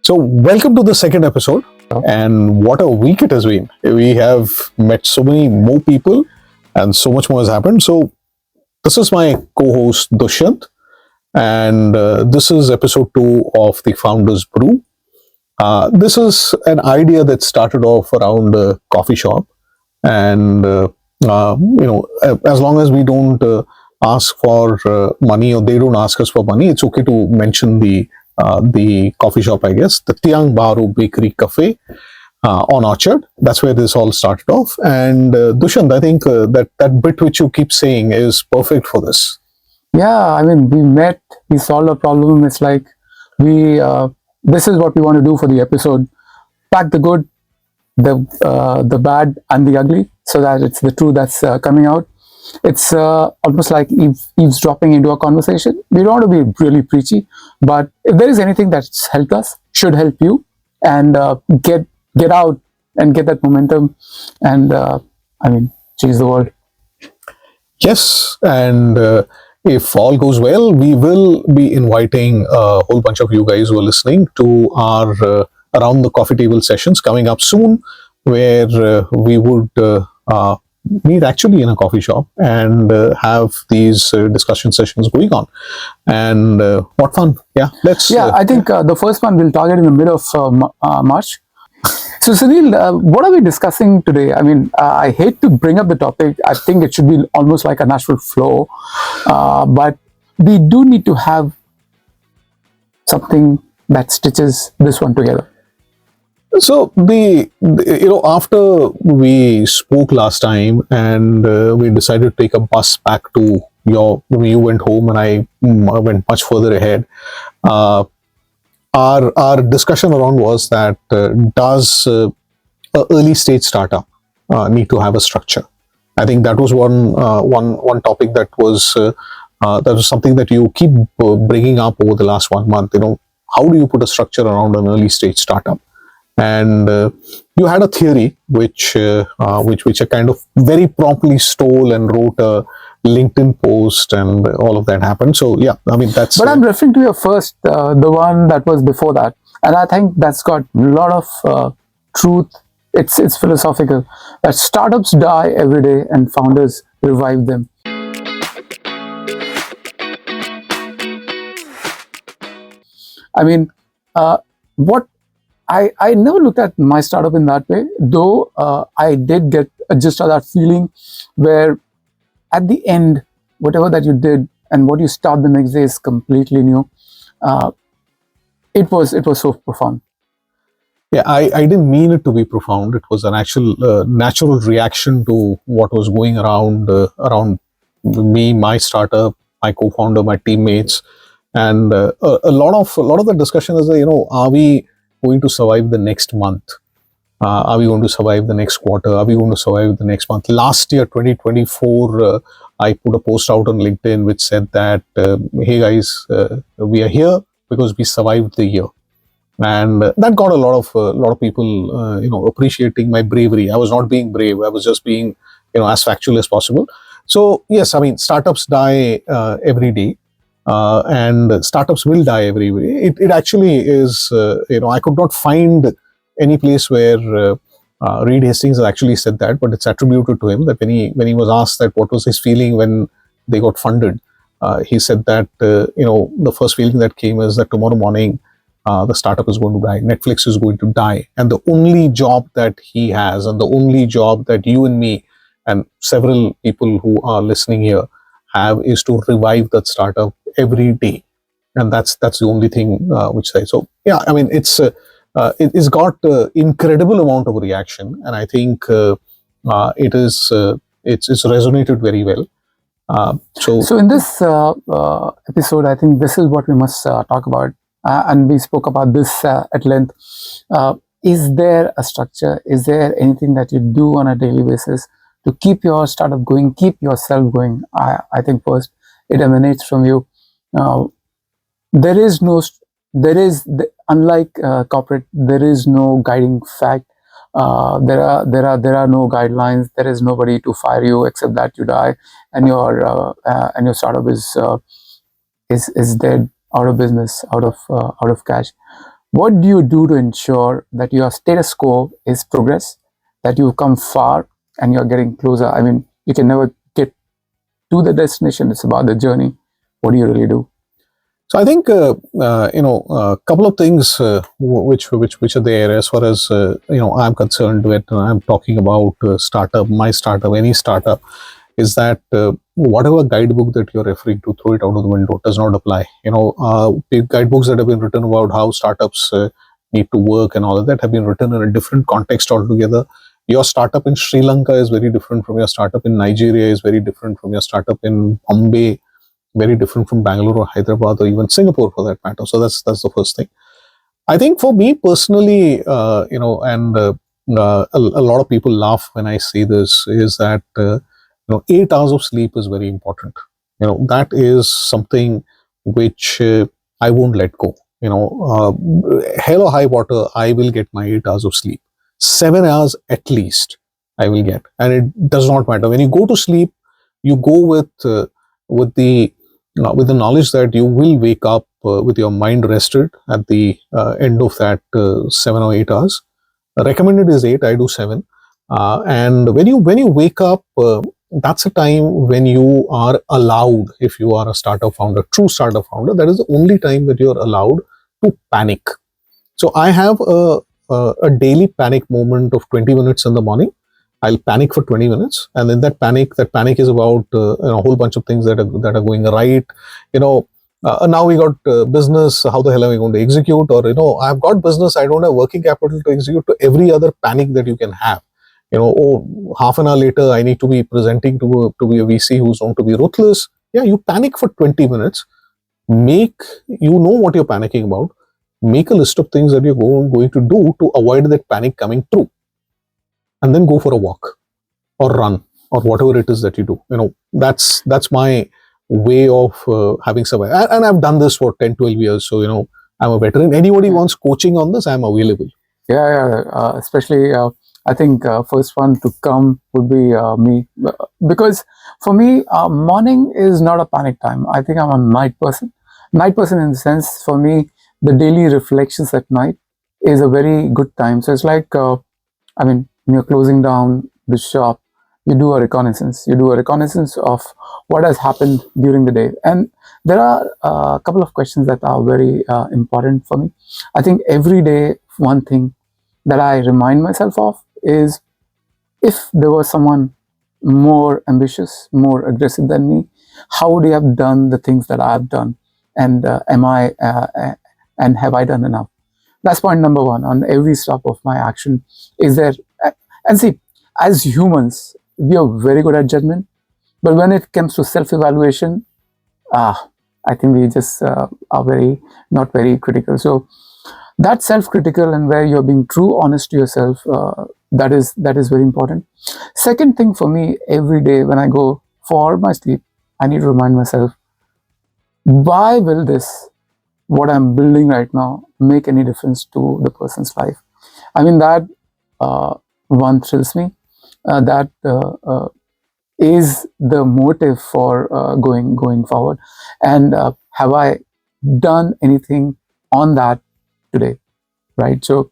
So, welcome to the second episode, and what a week it has been. We have met so many more people, and so much more has happened. So, this is my co host Dushyant, and this is episode 2 of the Founders Brew. This is an idea that started off around a coffee shop, and as long as we don't ask for money or they don't ask us for money, it's okay to mention the coffee shop, I guess, the Tiang Baru Bakery Cafe on Orchard. That's where this all started off. And Dushyant, I think that bit which you keep saying is perfect for this. Yeah, I mean, we met, we solved a problem. It's like this is what we want to do for the episode: pack the good, the bad, and the ugly, so that it's the truth that's coming out. It's almost like eavesdropping into a conversation. We don't want to be really preachy, but if there is anything that's helped us, should help you, and get out and get that momentum, and change the world. Yes, and if all goes well, we will be inviting a whole bunch of you guys who are listening to our around the coffee table sessions coming up soon, where we would meet actually in a coffee shop and have these discussion sessions going on. And what fun! Yeah, let's. I think the first one we'll target in the middle of March. So Sunil, what are we discussing today? I mean, I hate to bring up the topic. I think it should be almost like a natural flow, but we do need to have something that stitches this one together. So after we spoke last time and we decided to take a bus back to you went home and I went much further ahead. Our discussion around was that does a early stage startup need to have a structure? I think that was one topic that was something that you keep bringing up over the last 1 month. How do you put a structure around an early stage startup? And you had a theory which I kind of very promptly stole and wrote a LinkedIn post, and all of that happened. So yeah, I mean that's. But I'm referring to your first, the one that was before that, and I think that's got a lot of truth. It's philosophical. That startups die every day and founders revive them. I mean, what. I never looked at my startup in that way, though I did get just that feeling where at the end, whatever that you did and what you start the next day is completely new. It was so profound. Yeah, I didn't mean it to be profound. It was an actual natural reaction to what was going around me, my startup, my co-founder, my teammates, and a lot of the discussion is are we going to survive the next month? Are we going to survive the next quarter? Are we going to survive the next month? Last year, 2024, I put a post out on LinkedIn which said that, hey guys, we are here because we survived the year. And that got a lot of people, appreciating my bravery. I was not being brave. I was just being, as factual as possible. So yes, I mean, startups die every day. And startups will die every day. It actually is, I could not find any place where Reed Hastings has actually said that, but it's attributed to him that when he was asked that what was his feeling when they got funded, he said that, the first feeling that came is that tomorrow morning the startup is going to die, Netflix is going to die. And the only job that he has and the only job that you and me and several people who are listening here have is to revive that startup every day, and that's the only thing which I. So yeah, I mean it's got incredible amount of reaction, and I think it's resonated very well. So in this episode, I think this is what we must talk about, and we spoke about this at length. Is there a structure? Is there anything that you do on a daily basis to keep your startup going, keep yourself going? I think first it emanates from you. Unlike corporate, there is no guiding fact. There are no guidelines. There is nobody to fire you except that you die and your startup is dead, out of business, out of cash. What do you do to ensure that your status quo is progress, that you've come far and you're getting closer? I mean, you can never get to the destination. It's about the journey. What do you really do? So I think a couple of things which are there as far as I'm concerned with. I'm talking about startup, my startup, any startup, is that whatever guidebook that you're referring to, throw it out of the window. Does not apply. Big guidebooks that have been written about how startups need to work and all of that have been written in a different context altogether. Your startup in Sri Lanka is very different from your startup in Nigeria, is very different from your startup in Bombay, very different from Bangalore or Hyderabad or even Singapore for that matter. So that's the first thing. I think for me personally, and a lot of people laugh when I say this, is that 8 hours of sleep is very important. That is something which I won't let go. Hell or high water, I will get my 8 hours of sleep. 7 hours at least I will get, and it does not matter. When you go to sleep, you go with the with the knowledge that you will wake up with your mind rested at the end of that 7 or 8 hours. Recommended is 8. I do 7. And when you wake up, that's a time when you are allowed. If you are a startup founder, true startup founder, that is the only time that you are allowed to panic. So I have a daily panic moment of 20 minutes in the morning. I'll panic for 20 minutes, and then that panic is about a whole bunch of things that are going right. You know, now we got business. How the hell are we going to execute? Or I've got business. I don't have working capital to execute. To every other panic that you can have. Oh, half an hour later, I need to be presenting to be a VC who's going to be ruthless. Yeah, you panic for 20 minutes. Make what you're panicking about. Make a list of things that you're going to do to avoid that panic coming true, and then go for a walk or run or whatever it is that you do. That's my way of having survived, and I've done this for 10, 12 years. So I'm a veteran. Anybody wants coaching on this, I'm available. Yeah. Especially, I think first one to come would be me, because for me, morning is not a panic time. I think I'm a night person. Night person in the sense, for me, the daily reflections at night is a very good time. So it's like, I mean, when you're closing down the shop, you do a reconnaissance. You do a reconnaissance of what has happened during the day. And there are a couple of questions that are very important for me. I think every day, one thing that I remind myself of is, if there was someone more ambitious, more aggressive than me, how would he have done the things that I have done? And and have I done enough? That's point number one. On every step of my action, is there? And see, as humans, we are very good at judgment, but when it comes to self-evaluation, I think we just are very not very critical. So that self-critical, and where you're being true, honest to yourself, that is very important. Second thing for me, every day when I go for my sleep, I need to remind myself, why will this, what I'm building right now, make any difference to the person's life? I mean, that one thrills me. That is the motive for going forward. And have I done anything on that today? Right. So,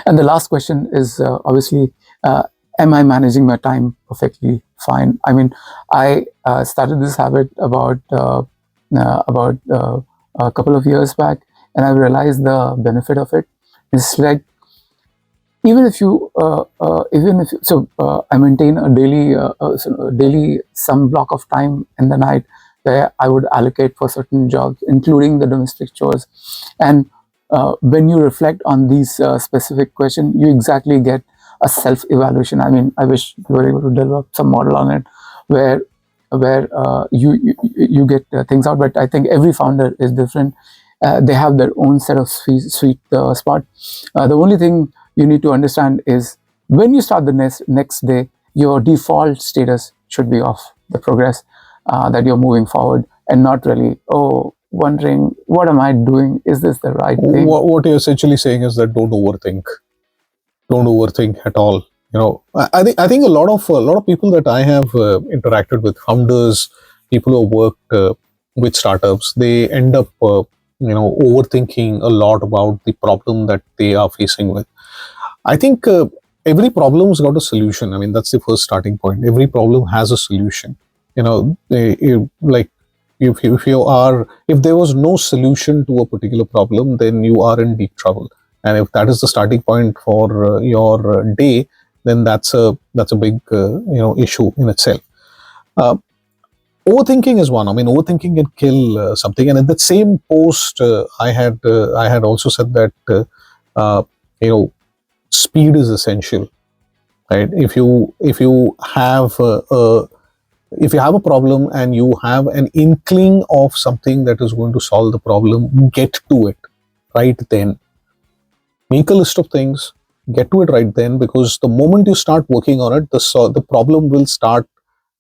and the last question is obviously, am I managing my time perfectly fine? I mean, I started this habit about a couple of years back, and I realized the benefit of it. It's like, even if you I maintain a daily some block of time in the night where I would allocate for certain jobs, including the domestic chores. And when you reflect on these specific questions, you exactly get a self-evaluation. I mean, I wish we were able to develop some model on it where you get things out. But I think every founder is different. They have their own set of sweet spot. The only thing you need to understand is, when you start the next day, your default status should be of the progress that you're moving forward, and not really wondering, what am I doing? Is this the right thing? What you're essentially saying is that don't overthink. Don't overthink at all. I think a lot of people that I have interacted with, founders, people who have worked with startups, they end up overthinking a lot about the problem that they are facing with. I think every problem's got a solution. I mean, that's the first starting point. Every problem has a solution. Like if there was no solution to a particular problem, then you are in deep trouble. And if that is the starting point for your day, then that's a big issue in itself. Uh, Overthinking is one. I mean, overthinking can kill something. And in that same post, I had also said that uh, you know speed is essential, right? If you have a problem and you have an inkling of something that is going to solve the problem, get to it right then. Make a list of things, get to it right then, because the moment you start working on it, the problem will start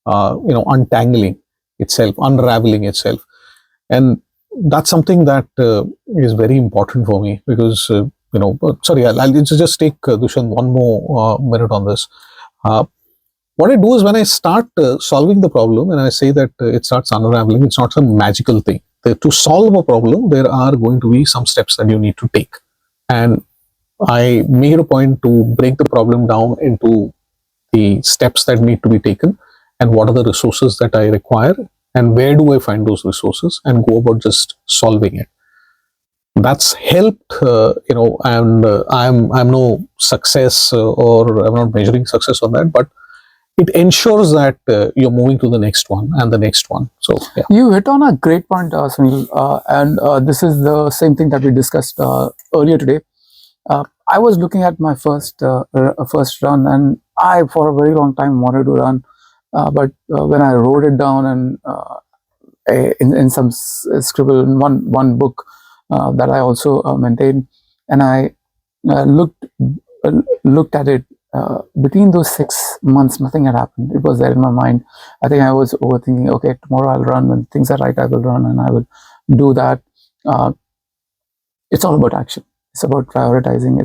untangling itself, unraveling itself. And that's something that is very important for me, because sorry, I'll just take Dushyant one more minute on this. uh, what I do is, when I start solving the problem and I say that it starts unraveling, it's not some magical thing. To solve a problem, there are going to be some steps that you need to take. And I made a point to break the problem down into the steps that need to be taken, and what are the resources that I require, and where do I find those resources, and go about just solving it. That's helped, and I'm no success, or I'm not measuring success on that, but it ensures that you're moving to the next one and the next one. So yeah. You hit on a great point, Sunil, and this is the same thing that we discussed earlier today. I was looking at my first run, and I, for a very long time, wanted to run, but when I wrote it down and in some scribble in one book that I also maintain, and I looked at it. Between those 6 months, nothing had happened. It was there in my mind. I think I was overthinking. Okay, tomorrow I'll run. When things are right, I will run, and I will do that. It's all about action. It's about prioritizing.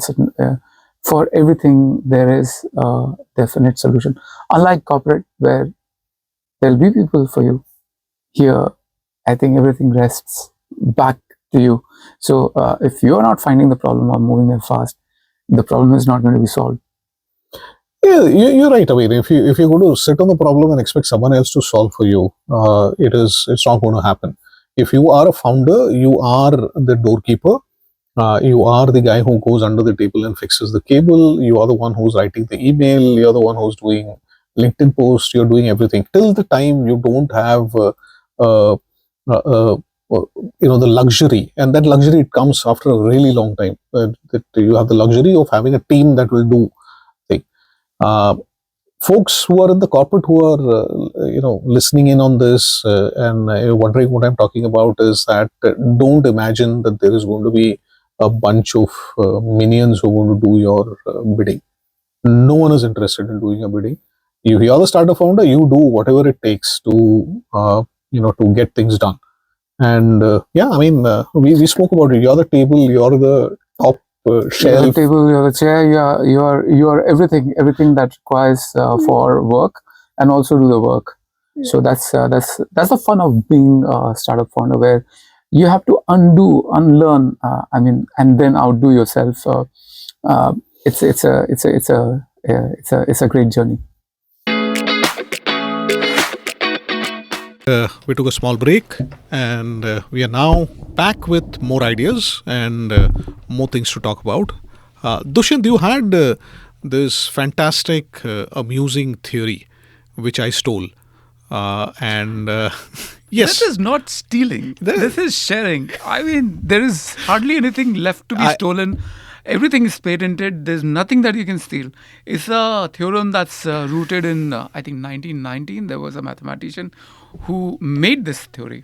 For everything there is a definite solution. Unlike corporate, where there'll be people for you, here I think everything rests back to you. So if you're not finding the problem or moving there fast, the problem is not going to be solved. Yeah, you're right. I mean, if you're going to sit on the problem and expect someone else to solve for you, it's not going to happen. If you are a founder, you are the doorkeeper. You are the guy who goes under the table and fixes the cable. You are the one who's writing the email. You're the one who's doing LinkedIn posts. You're doing everything till the time you don't have uh, uh, the luxury, and that luxury, it comes after a really long time. That you have the luxury of having a team that will do things. Folks who are in the corporate, who are listening in on this and wondering what I'm talking about, is that don't imagine that there is going to be a bunch of minions who are going to do your bidding. No one is interested in doing a bidding. You are the startup founder. You do whatever it takes to to get things done. And I mean, we spoke about it. You're the table. You're the top shelf. You're the table, you're the chair, you're everything that requires for work, and also do the work. So that's the fun of being a startup founder, where you have to unlearn. And then outdo yourself. It's a great journey. We took a small break, and we are now back with more ideas and more things to talk about. Dushyant, you had this fantastic, amusing theory, which I stole. And yes. This is not stealing. This is sharing. I mean, there is hardly anything left to be stolen. Everything is patented. There's nothing that you can steal. It's a theorem that's rooted in, I think, 1919. There was a mathematician who made this theory.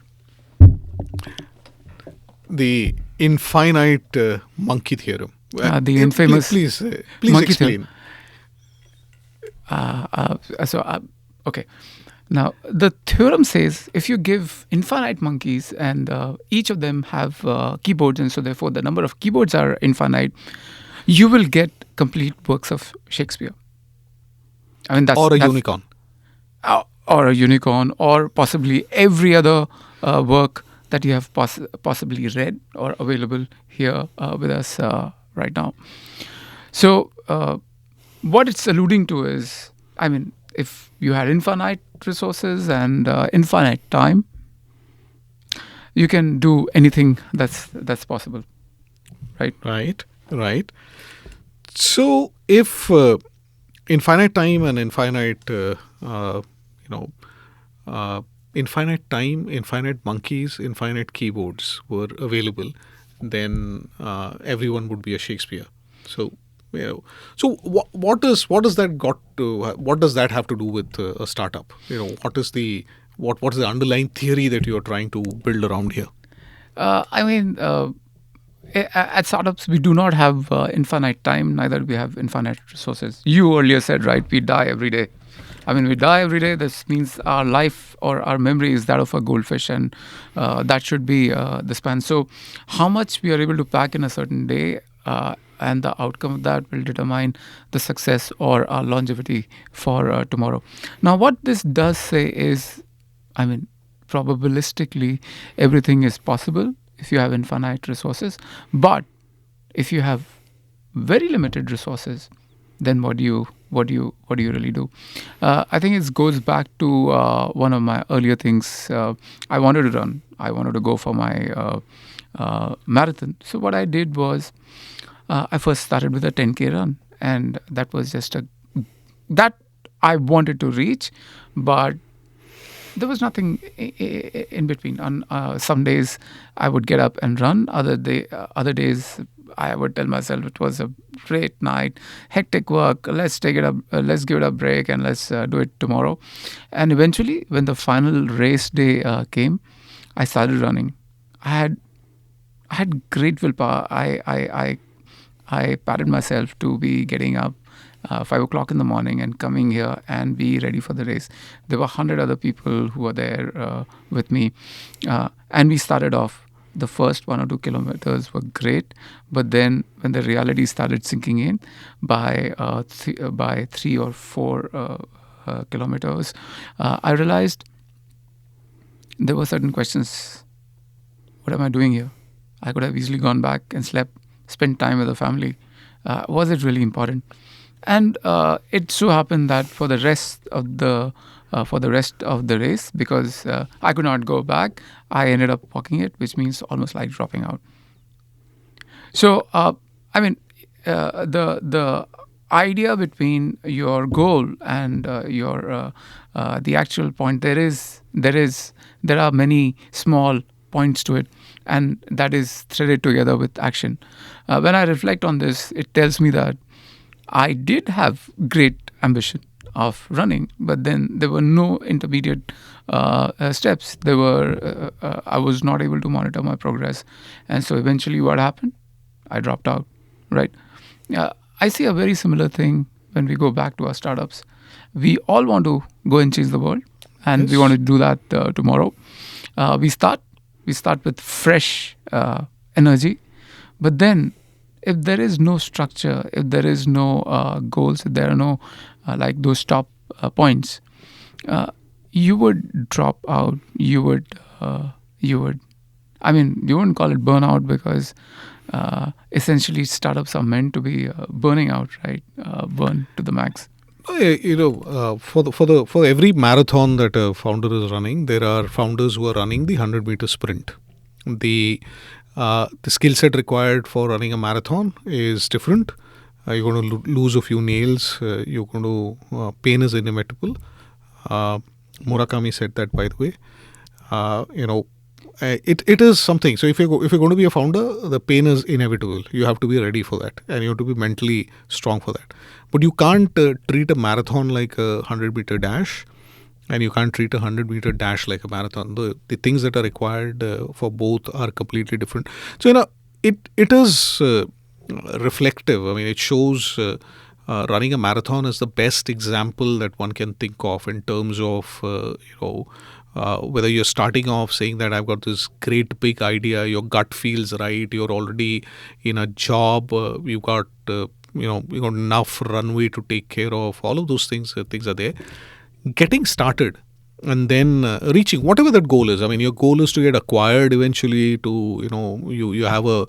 The infinite monkey theorem. The infamous Please monkey explain. Okay. Now, the theorem says if you give infinite monkeys and each of them have keyboards, and so therefore the number of keyboards are infinite, you will get complete works of Shakespeare. I mean, Or a unicorn. Or a unicorn, or possibly every other work that you have possibly read or available here with us right now. So, what it's alluding to is, I mean, if you had infinite resources and infinite time, you can do anything that's possible, right? Right, right. So if infinite time and you know, uh, infinite time, infinite monkeys, infinite keyboards were available, then everyone would be a Shakespeare. So, so what does that got to? What does that have to do with a startup? What is the underlying theory that you are trying to build around here? I mean, at startups, we do not have infinite time, neither we have infinite resources. You earlier said, right, we die every day. I mean, we die every day. This means our life or our memory is that of a goldfish, and that should be the span. So, how much we are able to pack in a certain day, and the outcome of that will determine the success or our longevity for tomorrow. Now, what this does say is, I mean, probabilistically, everything is possible if you have infinite resources. But if you have very limited resources, then what do you really do? I think it goes back to one of my earlier things. I wanted to run. I wanted to go for my marathon. So what I did was I first started with a 10K run, and that was just that I wanted to reach, but there was nothing in between. On some days, I would get up and run. Other days, I would tell myself it was a great night, hectic work. Let's take it up. Let's give it a break, and let's do it tomorrow. And eventually, when the final race day came, I started running. I had I had great willpower. I patted myself to be getting up 5 o'clock in the morning and coming here and be ready for the race. There were 100 other people who were there with me, and we started off. The first 1 or 2 kilometers were great, but then when the reality started sinking in, by 3 or 4 kilometers, I realized there were certain questions. What am I doing here? I could have easily gone back and slept, spent time with the family. Was it really important? And it so happened that for the rest of the race, because I could not go back, I ended up walking it, which means almost like dropping out. So I mean, the idea between your goal and your the actual point, there are many small points to it, and that is threaded together with action. When I reflect on this, it tells me that I did have great ambition of running, but then there were no intermediate steps. I was not able to monitor my progress, and so eventually, what happened? I dropped out. Right? I see a very similar thing when we go back to our startups. We all want to go and change the world, and we Yes. want to do that tomorrow. We start with fresh energy, but then if there is no structure, if there is no goals, if there are no like those stop points, you would drop out. You would. I mean, you wouldn't call it burnout, because essentially startups are meant to be burning out, right? Burn to the max. For every marathon that a founder is running, there are founders who are running the 100-meter sprint. The skill set required for running a marathon is different. You're going to lose a few nails. You're going to pain is inevitable. Murakami said that, by the way. It is something. So if you're going to be a founder, the pain is inevitable. You have to be ready for that, and you have to be mentally strong for that. But you can't treat a marathon like a 100-meter dash, and you can't treat a 100-meter dash like a marathon. The things that are required for both are completely different. So it is reflective. I mean, it shows. Running a marathon is the best example that one can think of in terms of whether you're starting off saying that I've got this great big idea, your gut feels right, you're already in a job, you've got you got enough runway to take care of all of those things. Things are there. Getting started and then reaching whatever that goal is. I mean, your goal is to get acquired eventually. To you have a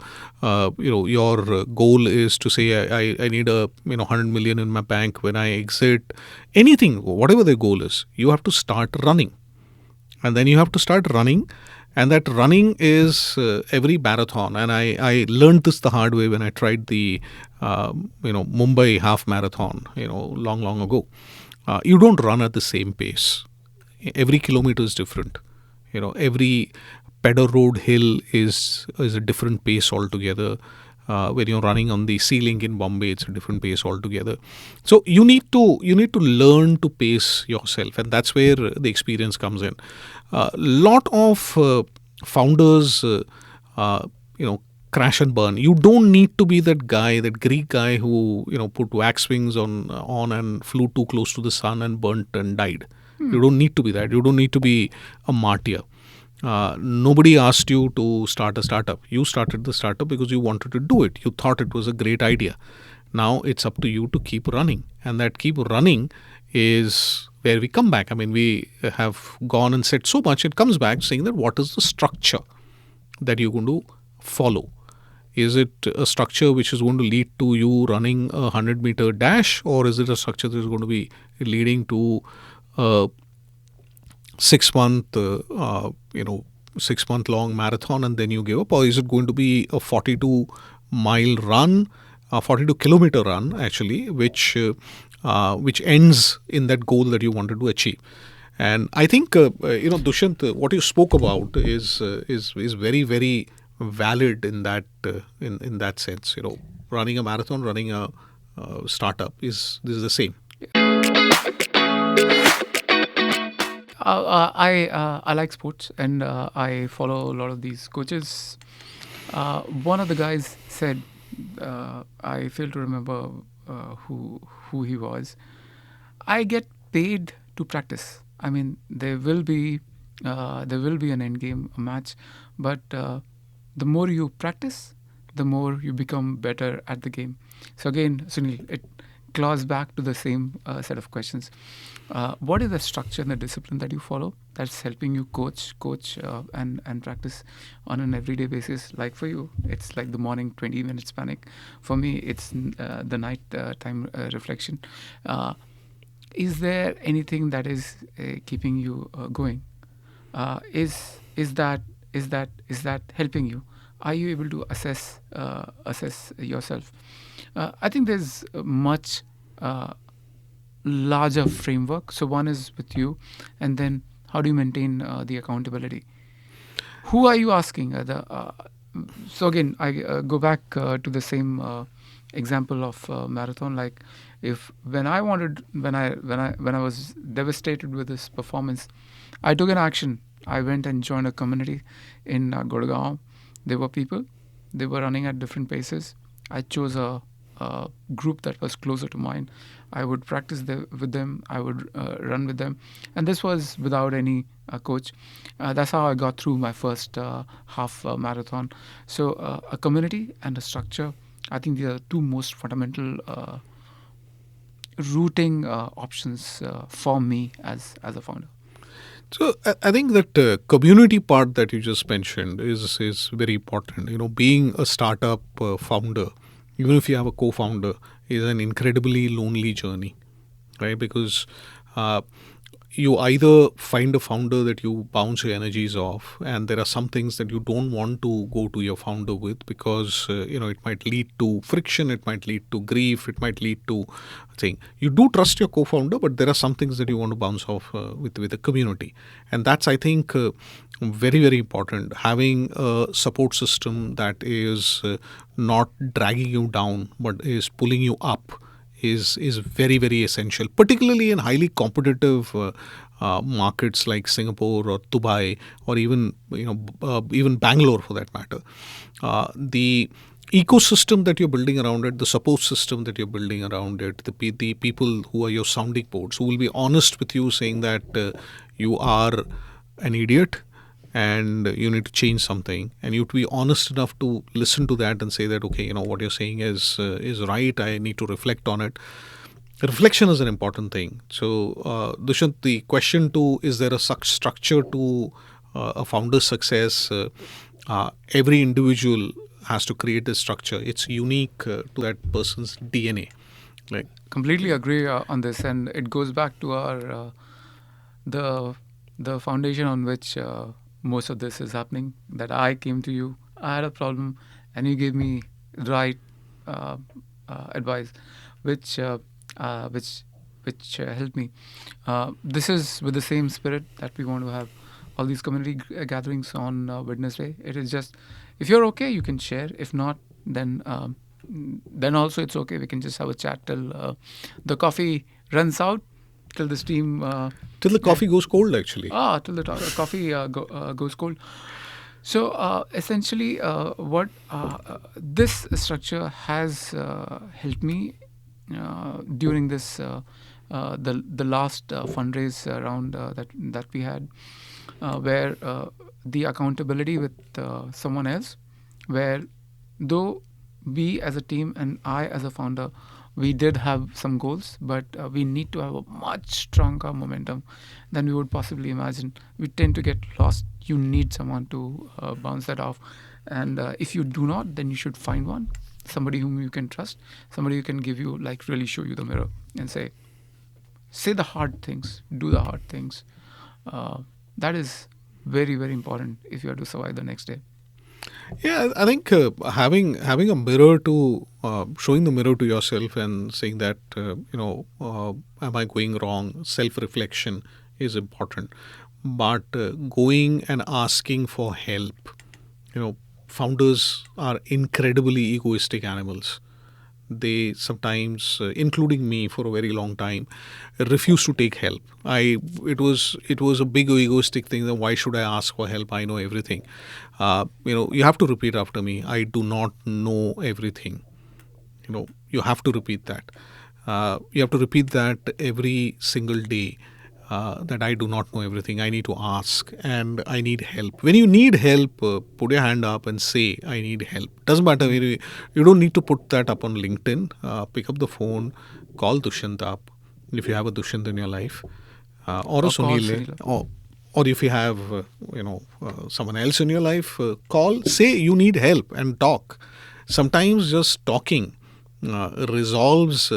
your goal is to say I need a 100 million in my bank when I exit. Anything, whatever the goal is, you have to start running, and then you have to start running. And that running is every marathon. And I learned this the hard way when I tried the Mumbai half marathon long ago. You don't run at the same pace. Every kilometer is different. Every pedal road hill is a different pace altogether. When you're running on the sea link in Bombay, it's a different pace altogether. So you need to learn to pace yourself, and that's where the experience comes in. Lot of founders, crash and burn. You don't need to be that guy, that Greek guy who put wax wings on and flew too close to the sun and burnt and died. You don't need to be that. You don't need to be a martyr. Nobody asked you to start a startup. You started the startup because you wanted to do it. You thought it was a great idea. Now it's up to you to keep running. And that keep running is where we come back. I mean, we have gone and said so much. It comes back saying that what is the structure that you're going to follow? Is it a structure which is going to lead to you running a 100-meter dash, or is it a structure that is going to be leading to 6 month 6-month long marathon and then you give up? Or is it going to be a 42-mile run, a 42-kilometer run actually, which ends in that goal that you wanted to achieve? And I think Dushyant, what you spoke about is very, very valid in that in that sense. Running a marathon, running a startup is the same. I like sports, and I follow a lot of these coaches. One of the guys said, I fail to remember who he was. I get paid to practice. I mean, there will be an end game, a match, but the more you practice, the more you become better at the game. So again, Sunil, it claws back to the same set of questions. What is the structure and the discipline that you follow that's helping you coach and practice on an everyday basis? Like for you, it's like the morning 20 minutes panic. For me, it's the night time reflection. Is there anything that is keeping you going? Is that helping you? Are you able to assess yourself? I think there's much larger framework. So one is with you, and then how do you maintain the accountability? Who are you asking? So again, I go back to the same example of marathon. Like, if when I was devastated with this performance, I took an action. I went and joined a community in Gurgaon. There were people. They were running at different paces. I chose a group that was closer to mine. I would practice with them. I would run with them, and this was without any coach. That's how I got through my first half marathon. So a community and a structure, I think they are two most fundamental routing options for me as a founder. So I think that community part that you just mentioned is very important. Being a startup founder, even if you have a co-founder, is an incredibly lonely journey, right? Because you either find a founder that you bounce your energies off, and there are some things that you don't want to go to your founder with because it might lead to friction, it might lead to grief, it might lead to thing. You do trust your co-founder, but there are some things that you want to bounce off with a community, and that's, I think, very, very important. Having a support system that is not dragging you down but is pulling you up is very, very essential, particularly in highly competitive markets like Singapore or Dubai, or even even Bangalore for that matter. The ecosystem that you're building around it, the support system that you're building around it, the people who are your sounding boards, who will be honest with you, saying that you are an idiot and you need to change something, and you have to be honest enough to listen to that and say that, okay, what you're saying is right, I need to reflect on it. reflection is an important thing. So, Dushyant, the question to is there a structure to a founder's success? Every individual has to create this structure. It's unique to that person's DNA. Like, Completely agree on this, and it goes back to our the the foundation on which most of this is happening. That I came to you, I had a problem, and you gave me the right uh, advice, which uh, uh, which helped me. This is with the same spirit that we want to have all these community gatherings on Wednesday. It is just, if you're okay, you can share. If not, then also it's okay. We can just have a chat till the coffee runs out, till the steam. till the Yeah. coffee goes cold, actually. Till the coffee goes cold. So essentially, what this structure has helped me during this the last fundraise round that we had, where the accountability with someone else, where though we as a team and I as a founder, we did have some goals, but we need to have a much stronger momentum than we would possibly imagine. We tend to get lost. You need someone to bounce that off, and if you do not, then you should find one, somebody whom you can trust, somebody who can give you, like, really show you the mirror and say the hard things, do the hard things. That is very, very important if you are to survive the next day. Yeah, I think having a mirror to showing the mirror to yourself and saying that am I going wrong? Self reflection is important, but going and asking for help. Founders are incredibly egoistic animals. They sometimes, including me for a very long time, refuse to take help. It was a big egoistic thing that why should I ask for help? I know everything. You have to repeat after me. I do not know everything. You have to repeat that. You have to repeat that every single day. That I do not know everything. I need to ask and I need help. When you need help, put your hand up and say, I need help. Doesn't matter. You don't need to put that up on LinkedIn. Pick up the phone, call Dushyant up if you have a Dushyant in your life, or a Of course, Sunil, Sunil. or if you have someone else in your life, call, say you need help and talk. Sometimes just talking resolves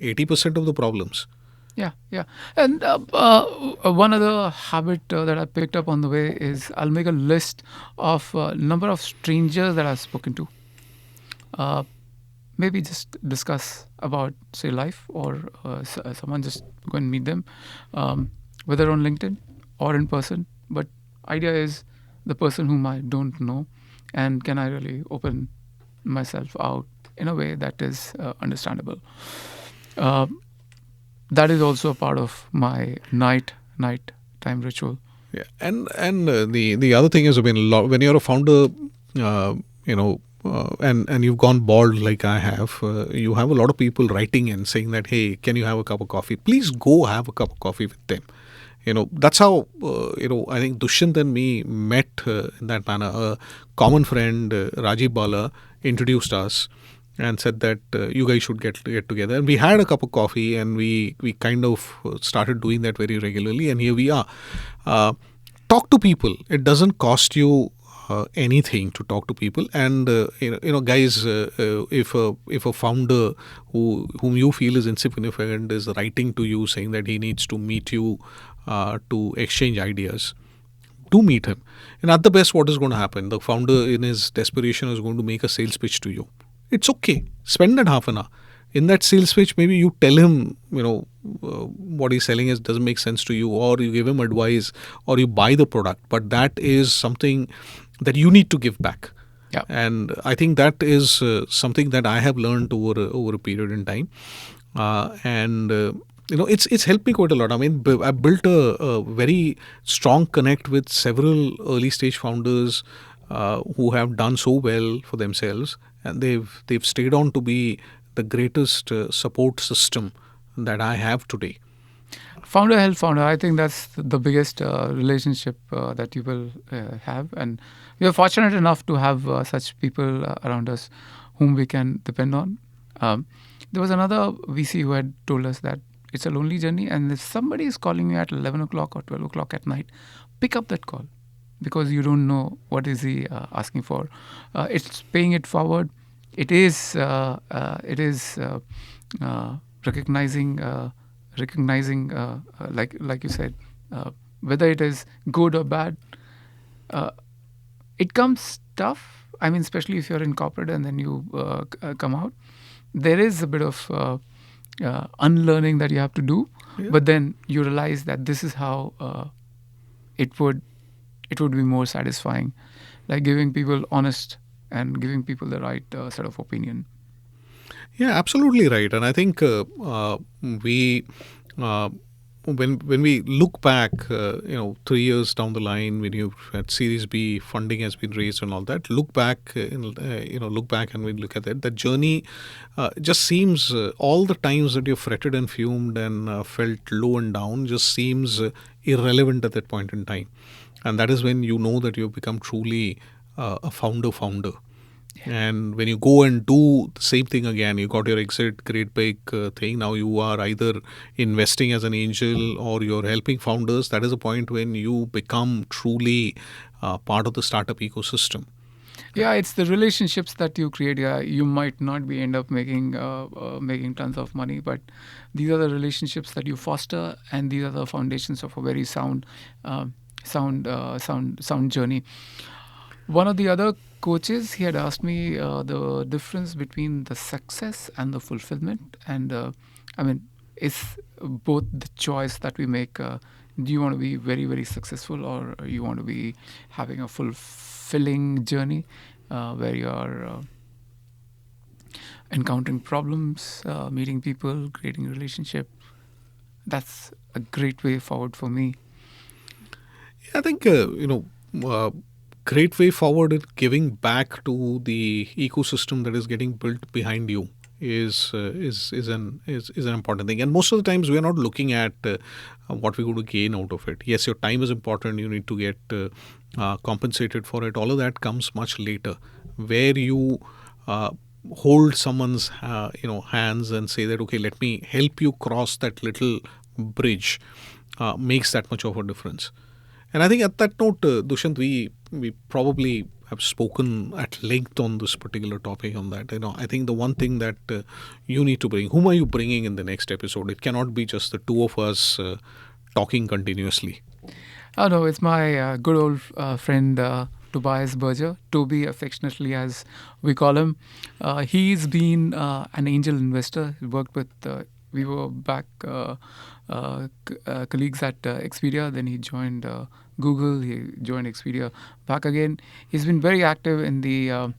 80% of the problems. Yeah, yeah. And one other habit that I picked up on the way is I'll make a list of number of strangers that I've spoken to. Uh, Maybe just discuss about, say, life, or someone, just go and meet them, whether on LinkedIn or in person. But idea is the person whom I don't know, and can I really open myself out in a way that is understandable. Uh, that is also a part of my night time ritual. Yeah, and the other thing is, I mean, when you're a founder, uh, and you've gone bald like I have, you have a lot of people writing in saying that, hey, can you have a cup of coffee? Please go have a cup of coffee with them. That's how I think Dushyant and me met in that manner. A common friend, Rajiv Bala, introduced us and said that you guys should get together. And we had a cup of coffee, and we kind of started doing that very regularly. And here we are. Uh, Talk to people. It doesn't cost you anything to talk to people. And guys, if a founder whom you feel is insignificant is writing to you saying that he needs to meet you to exchange ideas, do meet him. And at the best, what is going to happen? The founder, in his desperation, is going to make a sales pitch to you. It's okay. Spend that half an hour. In that sales pitch, maybe you tell him, what he's selling is doesn't make sense to you, or you give him advice, or you buy the product. But that is something that you need to give back. Yeah. And I think that is something that I have learned over a period in time. And it's helped me quite a lot. I mean, I built a very strong connect with several early stage founders who have done so well for themselves, and they've stayed on to be the greatest support system that I have today. Founder help founder. I think that's the biggest relationship that you will have, and we are fortunate enough to have such people around us whom we can depend on. Um, there was another VC who had told us that it's a lonely journey, and if somebody is calling you at 11 o'clock or 12 o'clock at night, pick up that call, because you don't know what is he asking for. It's paying it forward. It is recognizing like you said, whether it is good or bad. Uh, it comes tough. I mean, especially if you're in corporate and then you come out, there is a bit of unlearning that you have to do. Yeah. But then you realize that this is how it would be more satisfying, like giving people honest and giving people the right set of opinion. Yeah, absolutely right. And I think we, uh, when we look back, 3 years down the line, when you had Series B funding has been raised and all that, look back, look back and we look at that. The journey just seems all the times that you fretted and fumed and felt low and down just seems irrelevant at that point in time, and that is when you know that you've become truly a founder. And when you go and do the same thing again, you got your exit, great big thing. Now you are either investing as an angel or you're helping founders. That is a point when you become truly part of the startup ecosystem. Yeah, it's the relationships that you create. Yeah, you might not be end up making making tons of money, but these are the relationships that you foster, and these are the foundations of a very sound journey. One of the other coaches, he had asked me the difference between the success and the fulfillment, and I mean, it's both the choice that we make. Do you want to be very, very successful, or you want to be having a fulfilling journey where you are encountering problems, meeting people, creating a relationship? That's a great way forward for me. I think great way forward in giving back to the ecosystem that is getting built behind you is an important thing. And most of the times we are not looking at what we're going to gain out of it. Yes, your time is important. You need to get compensated for it. All of that comes much later, where you hold someone's hands and say that, okay, let me help you cross that little bridge, makes that much of a difference. And I think at that note, Dushyant, we probably have spoken at length on this particular topic. On that, I think the one thing that you need to bring, whom are you bringing in the next episode? It cannot be just the two of us talking continuously. Oh no, it's my good old friend Tobias Berger, Toby affectionately as we call him. He's been an angel investor. He worked with, we were back colleagues at Expedia. Then he joined Google. He joined Expedia back again. He's been very active in the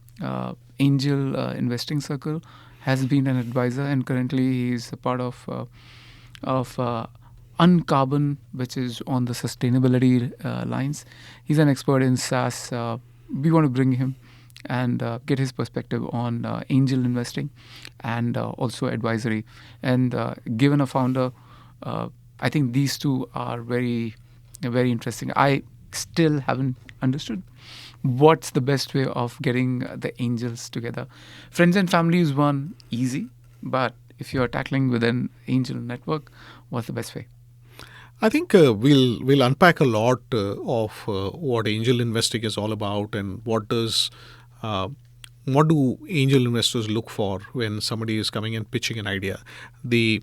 angel investing circle. Has been an advisor, and currently he's a part of Uncarbon, which is on the sustainability lines. He's an expert in SaaS. We want to bring him and get his perspective on angel investing and also advisory. And given a founder, I think these two are very, very interesting. I still haven't understood what's the best way of getting the angels together. Friends and family is one, easy, but if you're tackling with an angel network, what's the best way? I think we'll unpack a lot of what angel investing is all about, and what do angel investors look for when somebody is coming and pitching an idea. There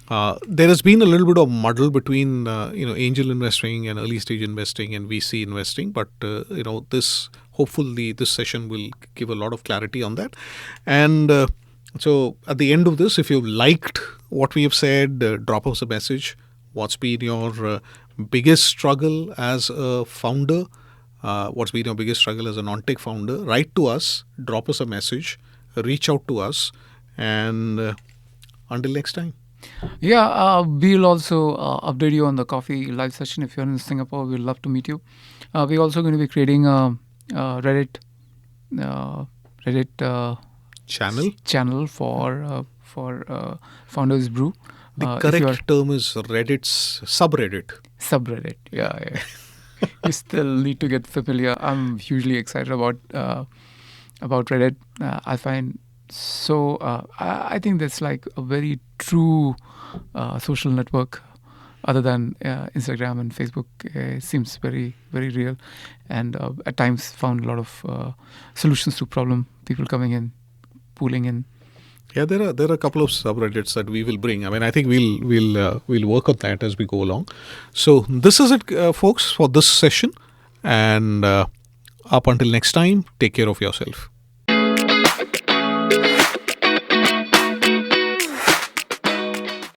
has been a little bit of muddle between angel investing and early stage investing and VC investing, but hopefully this session will give a lot of clarity on that. And so at the end of this, if you've liked what we have said, drop us a message. What's been your biggest struggle as a founder? What's been your biggest struggle as a non-tech founder? Write to us, drop us a message, reach out to us, and until next time. Yeah, we'll also update you on the coffee live session. If you're in Singapore, we'd love to meet you. We're also going to be creating a Reddit channel for Founders Brew. The correct term is Reddit's subreddit. Yeah. You still need to get familiar. I'm hugely excited about Reddit. I find So I think that's like a very true social network. Other than Instagram and Facebook, seems very, very real, and at times found a lot of solutions to problem. People coming in, pooling in. Yeah, there are a couple of subreddits that we will bring. I mean, I think we'll work on that as we go along. So this is it, folks, for this session, and up until next time, take care of yourself.